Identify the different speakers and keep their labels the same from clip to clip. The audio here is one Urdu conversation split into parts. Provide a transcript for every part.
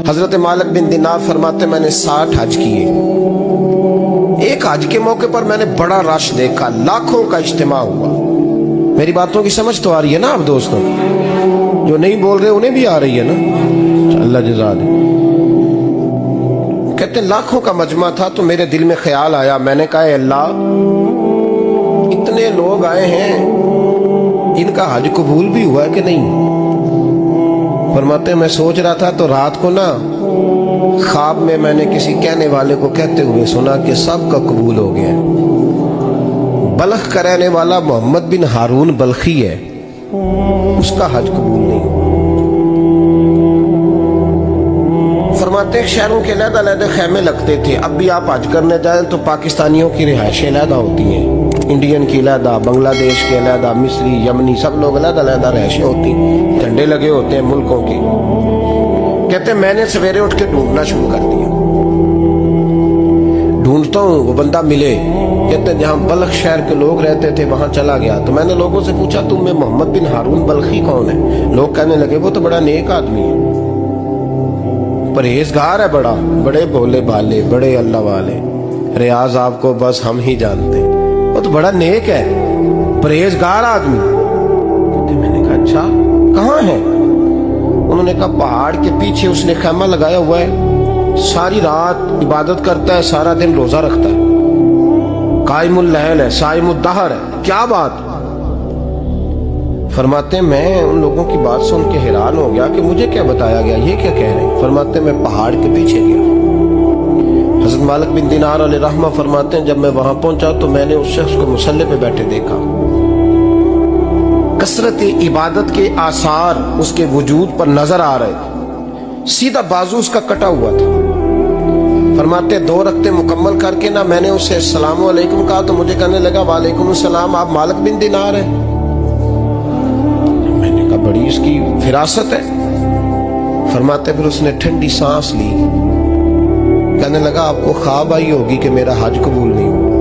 Speaker 1: حضرت مالک بن دینار فرماتے میں نے 60 حج کیے. ایک حج کے موقع پر میں نے بڑا رش دیکھا, لاکھوں کا اجتماع ہوا. میری باتوں کی سمجھ تو آ رہی ہے نا آپ دوستوں؟ جو نہیں بول رہے انہیں بھی آ رہی ہے نا؟ اللہ جزا دے. کہتے ہیں لاکھوں کا مجمع تھا تو میرے دل میں خیال آیا, میں نے کہا اے اللہ, اتنے لوگ آئے ہیں, ان کا حج قبول بھی ہوا ہے کہ نہیں؟ فرماتے ہیں میں سوچ رہا تھا تو رات کو نا خواب میں نے کسی کہنے والے کو کہتے ہوئے سنا کہ سب کا قبول ہو گیا. بلخ کا رہنے والا محمد بن ہارون بلخی ہے, اس کا حج قبول نہیں. فرماتے ہیں شہروں کے علیحدہ علیحدہ خیمے لگتے تھے. اب بھی آپ حج کرنے جائیں تو پاکستانیوں کی رہائشیں علیحدہ ہوتی ہیں, انڈین کی علیحدہ, بنگلہ دیش کے علیحدہ, مصری, یمنی, سب لوگ علیحدہ علیحدہ رہائشیں ہوتی ہیں, جھنڈے لگے ہوتے ہیں ملکوں کے. کہتے ہیں میں نے سویرے اٹھ کے ڈھونڈنا شروع کر دیا, ڈھونڈتا ہوں وہ بندہ ملے. کہتے ہیں جہاں بلخ شہر کے لوگ رہتے تھے وہاں چلا گیا تو میں نے لوگوں سے پوچھا تم میں محمد بن ہارون بلخی کون ہے؟ لوگ کہنے لگے وہ تو بڑا نیک آدمی ہے, پرہیزگار ہے, بڑے بولے بالے, بڑے اللہ والے, ریاض آپ کو بس ہم ہی جانتے ہیں, وہ تو بڑا نیک ہے, پرہیزگار آدمی. میں نے کہا اچھا کہاں ہے؟ انہوں نے کہا پہاڑ کے پیچھے اس نے خیمہ لگایا ہوا ہے, ساری رات عبادت کرتا ہے, سارا دن روزہ رکھتا ہے, قائم اللیل ہے, صائم الدہر ہے. کیا بات؟ فرماتے ہیں میں ان لوگوں کی بات سن کے حیران ہو گیا کہ مجھے کیا بتایا گیا, یہ کیا کہہ رہے ہیں. فرماتے ہیں میں پہاڑ کے پیچھے گیا. حضرت مالک بن دینار علیہ رحمہ فرماتے ہیں جب میں وہاں پہنچا تو میں نے اس شخص کو مصلی پہ بیٹھے دیکھا. کثرت عبادت کے آثار اس کے وجود پر نظر آ رہے تھے, سیدھا بازو اس کا کٹا ہوا تھا. فرماتے 2 رکعتیں مکمل کر کے نا میں نے اسے السلام علیکم کہا تو مجھے کہنے لگا وعلیکم السلام, آپ مالک بن دینار ہیں؟ میں نے کہا بڑی اس کی فراست ہے. فرماتے پھر اس نے ٹھنڈی سانس لی, کہنے لگا آپ کو خواب آئی ہوگی کہ میرا حج قبول نہیں ہوا.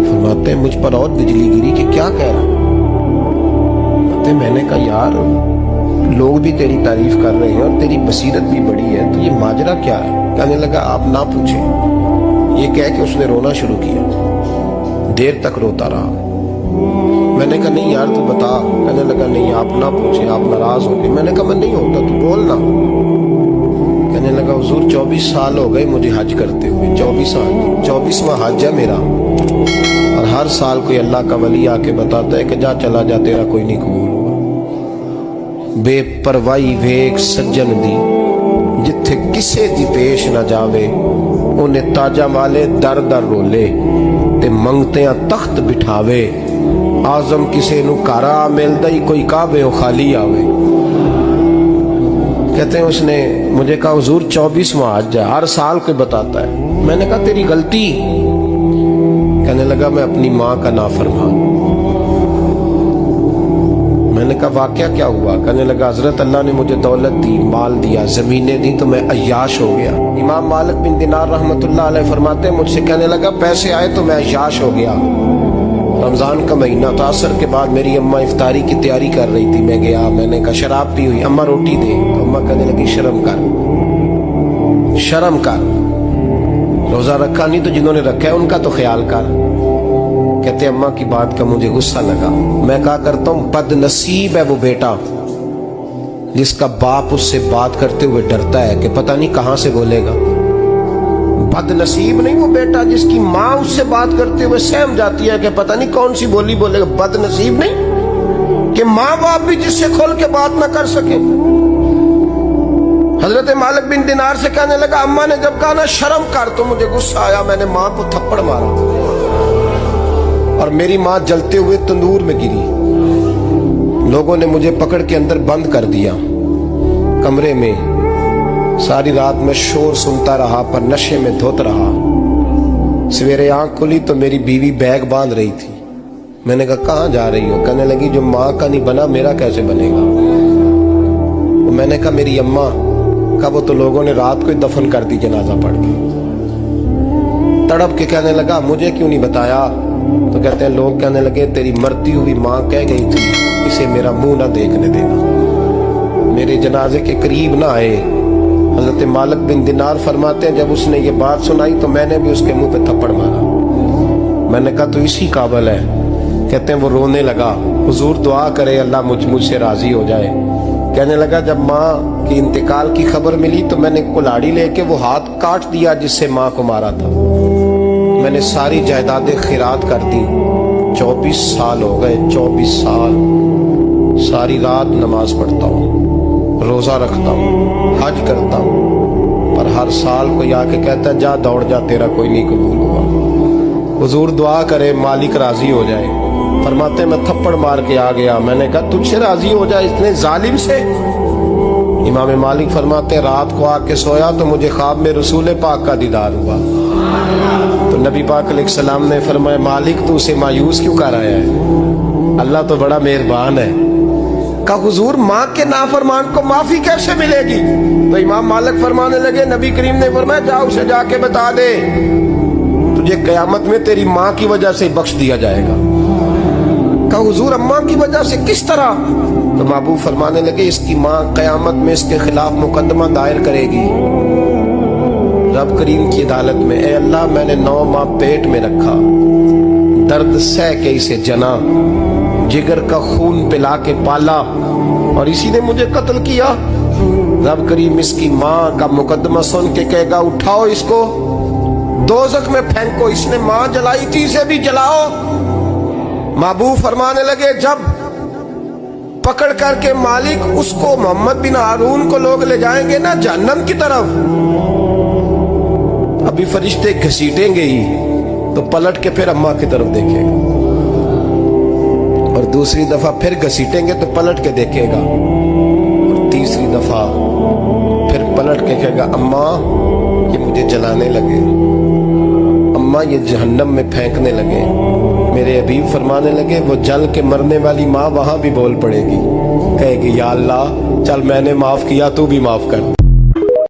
Speaker 1: فرماتے مجھ پر اور بجلی گری کہ کیا کہہ رہا. میں نے کہا یار لوگ بھی تیری تعریف کر رہے ہیں اور تیری بصیرت بھی بڑی ہے, تو یہ ماجرا کیا ہے؟ کہنے لگا آپ نہ پوچھیں. یہ کہہ کہ اس نے رونا شروع کیا, دیر تک روتا رہا. میں نے کہا نہیں یار تو بتا. کہنے لگا نہیں آپ نہ پوچھیں, آپ ناراض ہو گئے. میں نے کہا میں نہیں ہوتا, تو بولنا. کہنے لگا حضور 24 سال ہو گئے مجھے حج کرتے ہوئے, 24 سال, 24واں حج ہے میرا, اور ہر سال کوئی اللہ کا ولی آ کے بتاتا ہے کہ جا چلا جا تیرا کوئی نہیں قبول ہوگا. بے پروائی ویک سجن دی جتھے کسے دی پیش نہ جاوے, انہیں تاجہ والے در در رولے تے منگتیاں تخت بٹھاوے. آزم کسے نو کارا ملدا ہی کوئی کعبے و خالی آوے. کہتے ہیں اس نے مجھے کہا حضور 24واں حج ہے, ہر سال کوئی بتاتا ہے. میں نے کہا تیری غلطی. کہنے لگا میں اپنی ماں کا نافرمان. میں نے کہا واقعہ کیا ہوا؟ کہنے لگا حضرت اللہ نے مجھے دولت دی, مال دیا, زمینیں دی, تو میں عیاش ہو گیا. امام مالک بن دینار رحمت اللہ علیہ فرماتے ہیں مجھ سے کہنے لگا پیسے آئے تو میں عیاش ہو گیا. رمضان کا مہینہ تھا, عصر کے بعد میری اماں افطاری کی تیاری کر رہی تھی, میں گیا. میں نے کہا شراب پی ہوئی, اماں روٹی دے. تو اماں کہنے لگی شرم کر, شرم کر, روزہ رکھا نہیں تو جنہوں نے رکھا ہے ان کا تو خیال کر. کہتے اماں کی بات کا مجھے غصہ لگا. میں کہا کرتا ہوں بد نصیب ہے وہ بیٹا جس کا باپ اس سے بات کرتے ہوئے ڈرتا ہے کہ پتہ نہیں کہاں سے بولے گا. بد نصیب نہیں وہ بیٹا جس کی ماں اس سے بات کرتے ہوئے سہم جاتی ہے کہ پتہ نہیں کون سی بولی بولے گا. بد نصیب نہیں کہ ماں باپ بھی جس سے کھول کے بات نہ کر سکے. حضرت مالک بن دینار سے کہنے لگا اماں نے جب کہا نا شرم کر تو مجھے غصہ آیا, میں نے ماں کو تھپڑ مارا اور میری ماں جلتے ہوئے تندور میں گری. لوگوں نے مجھے پکڑ کے اندر بند کر دیا کمرے میں. ساری رات میں شور سنتا رہا پر نشے میں دھوت رہا. سویرے آنکھ کھلی تو میری بیوی بیگ باندھ رہی تھی. میں نے کہا کہاں جا رہی ہو؟ کہنے لگی جو ماں کا نہیں بنا میرا کیسے بنے گا. میں نے کہا میری اماں کا وہ تو لوگوں نے رات کو ہی دفن کر دی جنازہ پڑھ کے. تڑپ کے کہنے لگا مجھے کیوں نہیں بتایا؟ تو کہتے ہیں لوگ کہنے لگے تیری مرتی ہوئی ماں کہہ گئی تھی اسے میرا منہ نہ دیکھنے دینا. میرے جنازے کے قریب نہ آئے. حضرت مالک بن دینار فرماتے ہیں جب اس نے یہ بات سنائی تو میں نے بھی اس کے منہ پہ تھپڑ مارا. میں نے کہا تو اسی قابل ہے. کہتے ہیں وہ رونے لگا, حضور دعا کرے اللہ مجھ سے راضی ہو جائے. کہنے لگا جب ماں کی انتقال کی خبر ملی تو میں نے کلاڑی لے کے وہ ہاتھ کاٹ دیا جس سے ماں کو مارا تھا. میں نے ساری جائیدادیں خیرات کر دی. 24 سال ہو گئے, 24 سال. ساری رات نماز پڑھتا ہوں, روزہ رکھتا ہوں, حج کرتا ہوں, پر ہر سال کوئی آ کے کہتا ہے جا دوڑ جا تیرا کوئی نہیں قبول ہوا. حضور دعا کرے مالک راضی ہو جائے. فرماتے میں تھپڑ مار کے آ گیا. میں نے کہا تجھ سے راضی ہو جائے اتنے ظالم سے. امام مالک فرماتے رات کو آ کے سویا تو مجھے خواب میں رسول پاک کا دیدار ہوا. تو نبی پاک علیہ السلام نے فرمایا مالک تو اسے مایوس کیوں کر آیا ہے, اللہ تو بڑا مہربان ہے. کہا حضور ماں کے نافرمان کو معافی کیسے ملے گی؟ تو امام مالک فرمانے لگے نبی کریم نے فرمایا جا اسے جا کے بتا دے تجھے قیامت میں تیری ماں کی وجہ سے بخش دیا جائے گا. کہا حضور اماں کی وجہ سے کس طرح؟ تو محبوب فرمانے لگے اس کی ماں قیامت میں اس کے خلاف مقدمہ دائر کرے گی رب کریم کی عدالت میں. اے اللہ میں نے 9 ماہ پیٹ میں رکھا, درد سہ کے اسے جنا, جگر کا خون پلا کے پالا اور اسی نے مجھے قتل کیا. رب کریم اس کی ماں کا مقدمہ سن کے کہے گا اٹھاؤ اس کو دوزخ میں پھینکو, اس نے ماں جلائی تھی اسے بھی جلاؤ. محبوب فرمانے لگے جب پکڑ کر کے مالک اس کو محمد بن ہارون کو لوگ لے جائیں گے نا جہنم کی طرف, ابھی فرشتے گھسیٹیں گے ہی تو پلٹ کے پھر اماں کی طرف دیکھے گا, اور دوسری دفعہ پھر گھسیٹیں گے تو پلٹ کے دیکھے گا, اور تیسری دفعہ پھر پلٹ کے کہے گا اماں یہ مجھے جلانے لگے, اماں یہ جہنم میں پھینکنے لگے. میرے حبیب فرمانے لگے وہ جل کے مرنے والی ماں وہاں بھی بول پڑے گی, کہے گی یا اللہ چل میں نے معاف کیا تو بھی معاف کر.